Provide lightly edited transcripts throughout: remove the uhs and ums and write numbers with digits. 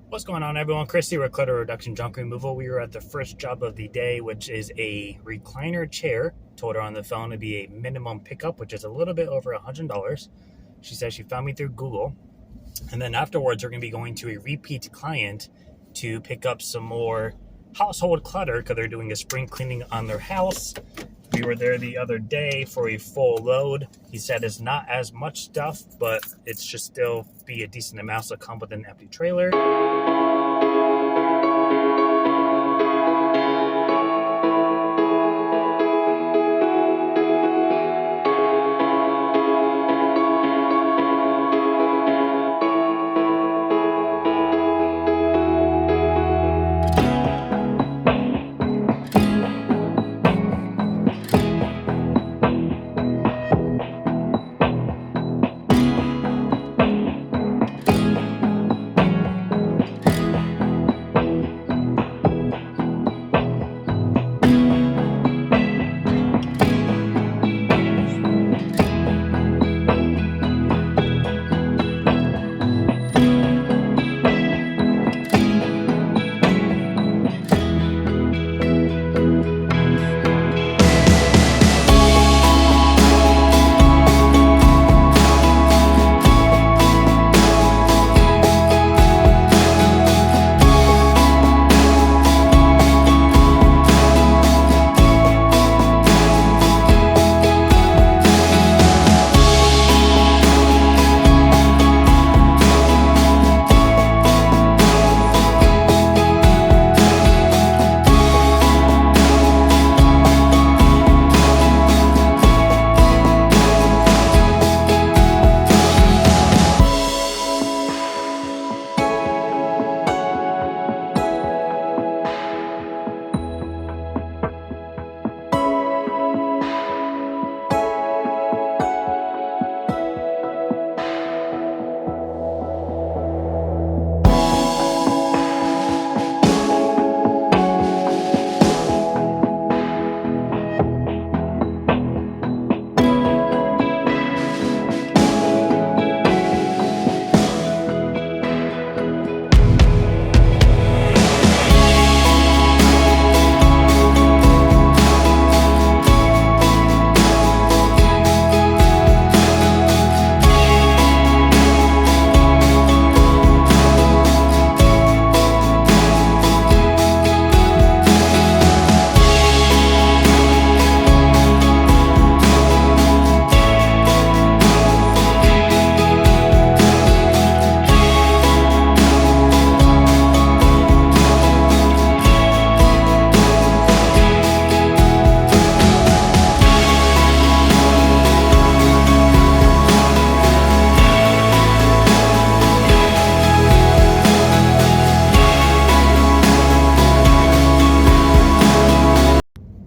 What's going on, everyone? Christy with Clutter Reduction Junk Removal. We were at the first job of the day, which is a recliner chair. Told her on the phone to be a minimum pickup, which is a little bit over $100. She said she found me through Google. And then afterwards, we're going to be going to a repeat client to pick up some more household clutter because they're doing a spring cleaning on their house. We were there the other day for a full load. He said it's not as much stuff, but it should still be a decent amount, so come with an empty trailer.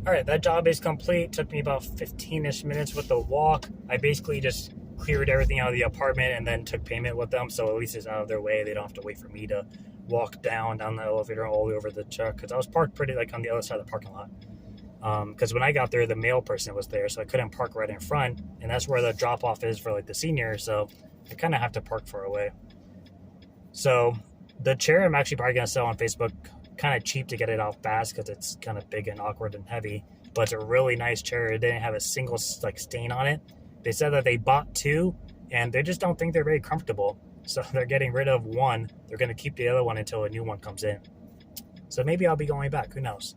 All right, that job is complete. Took me about 15-ish minutes with the walk. I basically just cleared everything out of the apartment and then took payment with them, so at least it's out of their way. They don't have to wait for me to walk down the elevator all the way over the truck, because I was parked pretty on the other side of the parking lot. Because when I got there, the mail person was there, so I couldn't park right in front, and that's where the drop-off is for the seniors, so I kind of have to park far away. So the chair I'm actually probably going to sell on Facebook, kind of cheap to get it off fast because it's kind of big and awkward and heavy, but it's a really nice chair. It didn't have a single stain on it. They said that they bought two and they just don't think they're very comfortable, so they're getting rid of one. They're going to keep the other one until a new one comes in, so maybe I'll be going back, who knows.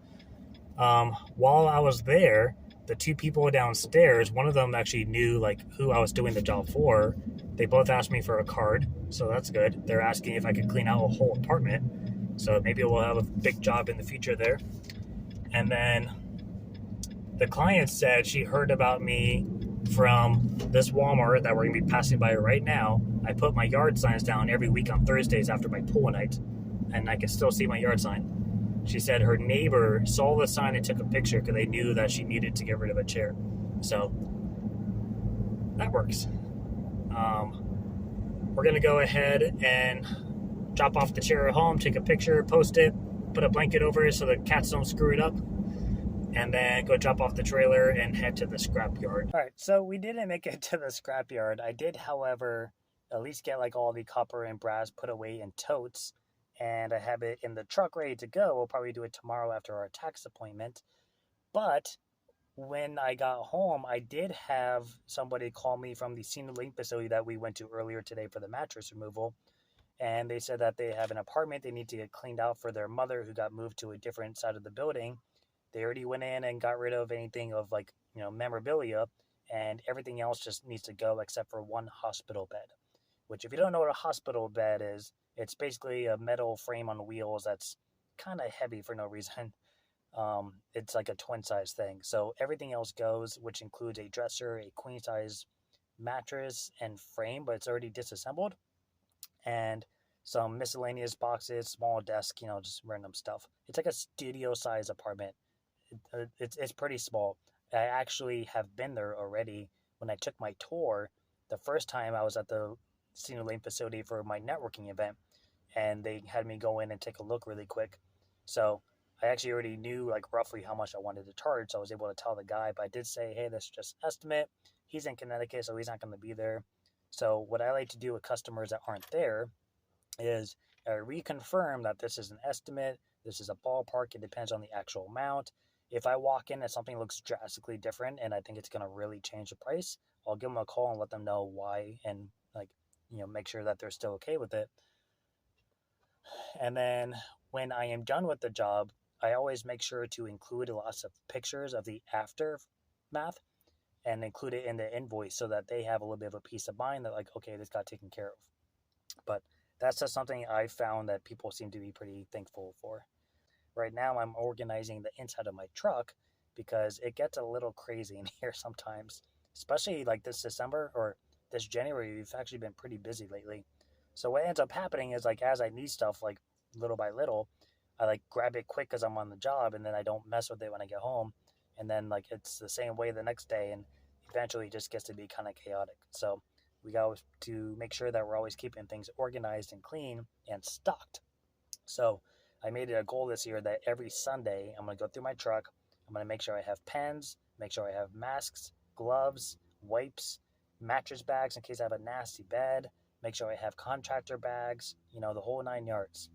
While I was there, the two people downstairs, one of them actually knew who I was doing the job for. They both asked me for a card, so that's good. They're asking if I could clean out a whole apartment, so maybe we'll have a big job in the future there. And then the client said she heard about me from this Walmart that we're going to be passing by right now. I put my yard signs down every week on Thursdays after my pool night, and I can still see my yard sign. She said her neighbor saw the sign and took a picture because they knew that she needed to get rid of a chair. So that works. We're going to go ahead and drop off the chair at home, take a picture, post it, put a blanket over it so the cats don't screw it up, and then go drop off the trailer and head to the scrap yard. All right, so we didn't make it to the scrap yard. I did, however, at least get all the copper and brass put away in totes and I have it in the truck ready to go. We'll probably do it tomorrow after our tax appointment. But when I got home, I did have somebody call me from the Cedar Lake facility that we went to earlier today for the mattress removal. And they said that they have an apartment they need to get cleaned out for their mother who got moved to a different side of the building. They already went in and got rid of anything of like, memorabilia, and everything else just needs to go except for one hospital bed. Which, if you don't know what a hospital bed is, it's basically a metal frame on wheels that's kind of heavy for no reason. It's like a twin size thing. So everything else goes, which includes a dresser, a queen size mattress, and frame, but it's already disassembled, and some miscellaneous boxes, small desk, just random stuff. It's like a studio size apartment. It's pretty small. I actually have been there already when I took my tour. The first time I was at the Cedar Lane facility for my networking event, and they had me go in and take a look really quick. So I actually already knew like roughly how much I wanted to charge, so I was able to tell the guy. But I did say, hey, this is just estimate. He's in Connecticut, so he's not going to be there. So what I like to do with customers that aren't there is reconfirm that this is an estimate, this is a ballpark, it depends on the actual amount. If I walk in and something looks drastically different and I think it's going to really change the price, I'll give them a call and let them know why, and make sure that they're still okay with it. And then when I am done with the job, I always make sure to include lots of pictures of the aftermath and include it in the invoice so that they have a little bit of a peace of mind that like, okay, this got taken care of. But that's just something I found that people seem to be pretty thankful for. Right now, I'm organizing the inside of my truck because it gets a little crazy in here sometimes, especially like this December or this January. We've actually been pretty busy lately. So what ends up happening is like as I need stuff, like little by little, I like grab it quick because I'm on the job, and then I don't mess with it when I get home. And then like it's the same way the next day, and eventually it just gets to be kind of chaotic. So we got to make sure that we're always keeping things organized and clean and stocked. So I made it a goal this year that every Sunday I'm going to go through my truck. I'm going to make sure I have pens, make sure I have masks, gloves, wipes, mattress bags in case I have a nasty bed, make sure I have contractor bags, the whole 9 yards.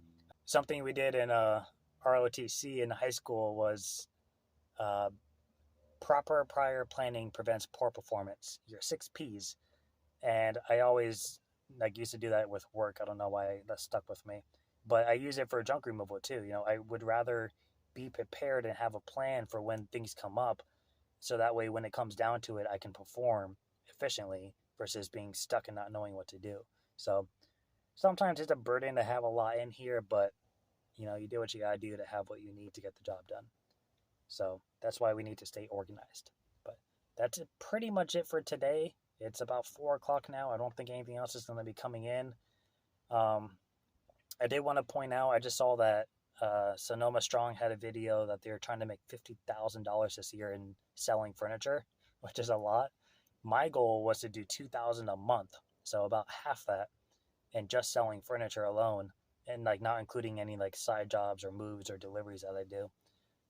Something we did in ROTC in high school was proper prior planning prevents poor performance. Your 6 Ps. And I always used to do that with work. I don't know why that stuck with me, but I use it for junk removal too. I would rather be prepared and have a plan for when things come up, so that way when it comes down to it, I can perform efficiently versus being stuck and not knowing what to do. So sometimes it's a burden to have a lot in here, but you do what you gotta do to have what you need to get the job done. So that's why we need to stay organized. But that's pretty much it for today. It's about 4 o'clock now. I don't think anything else is going to be coming in. I did want to point out, I just saw that Sonoma Strong had a video that they're trying to make $50,000 this year in selling furniture, which is a lot. My goal was to do $2,000 a month, so about half that, and just selling furniture alone, and not including any side jobs or moves or deliveries that I do.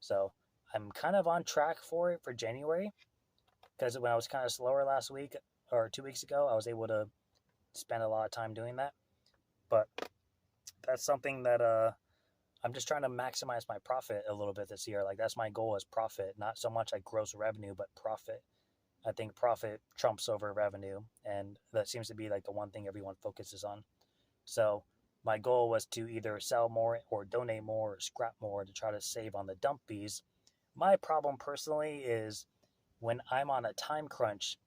So I'm kind of on track for it for January, because when I was kind of slower last week or 2 weeks ago, I was able to spend a lot of time doing that. But that's something that I'm just trying to maximize my profit a little bit this year. That's my goal, is profit, not so much gross revenue, but profit. I think profit trumps over revenue, and that seems to be the one thing everyone focuses on. So my goal was to either sell more or donate more or scrap more to try to save on the dump fees. My problem personally is when I'm on a time crunch,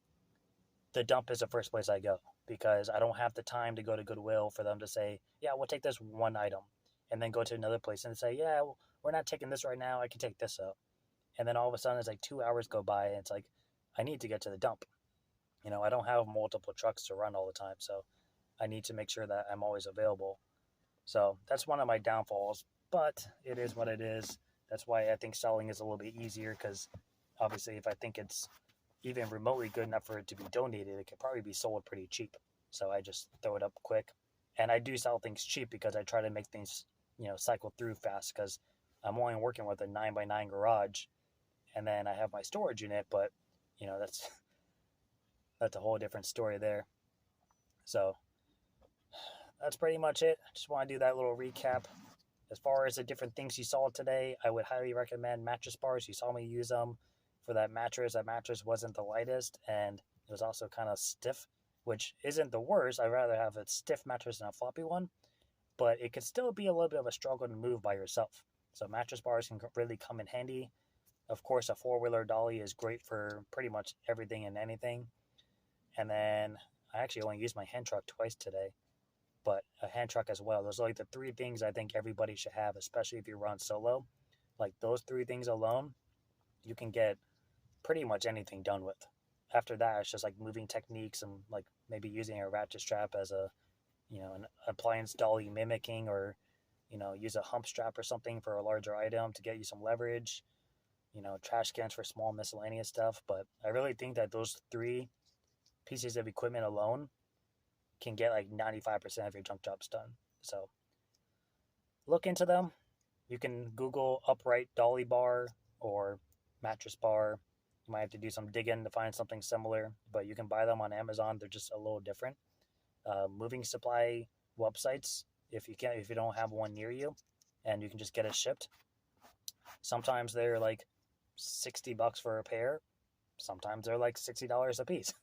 the dump is the first place I go, because I don't have the time to go to Goodwill for them to say, yeah, we'll take this one item, and then go to another place and say, yeah, we're not taking this right now, I can take this up. And then all of a sudden it's 2 hours go by, and it's I need to get to the dump. I don't have multiple trucks to run all the time, so I need to make sure that I'm always available. So that's one of my downfalls, but it is what it is. That's why I think selling is a little bit easier, because obviously if I think it's even remotely good enough for it to be donated, it could probably be sold pretty cheap. So I just throw it up quick. And I do sell things cheap because I try to make things, cycle through fast, because I'm only working with a 9x9 garage, and then I have my storage unit, but that's a whole different story there. So that's pretty much it. I just want to do that little recap. As far as the different things you saw today, I would highly recommend mattress bars. You saw me use them for that mattress. That mattress wasn't the lightest, and it was also kind of stiff, which isn't the worst. I'd rather have a stiff mattress than a floppy one, but it could still be a little bit of a struggle to move by yourself. So mattress bars can really come in handy. Of course, a four-wheeler dolly is great for pretty much everything and anything. And then I actually only used my hand truck twice today, but a hand truck as well. Those are like the three things I think everybody should have, especially if you run solo. Like those three things alone, you can get pretty much anything done with. After that, it's just like moving techniques and like maybe using a ratchet strap as a, an appliance dolly mimicking, or, use a hump strap or something for a larger item to get you some leverage, trash cans for small miscellaneous stuff. But I really think that those three pieces of equipment alone can get like 95% of your junk jobs done. So look into them. You can Google upright dolly bar or mattress bar. You might have to do some digging to find something similar, but you can buy them on Amazon. They're just a little different. Moving supply websites, if you don't have one near you, and you can just get it shipped. Sometimes they're like $60 for a pair. Sometimes they're like $60 a piece.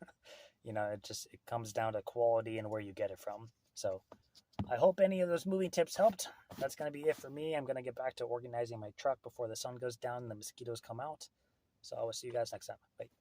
It comes down to quality and where you get it from. So I hope any of those moving tips helped. That's going to be it for me. I'm going to get back to organizing my truck before the sun goes down and the mosquitoes come out. So I will see you guys next time. Bye.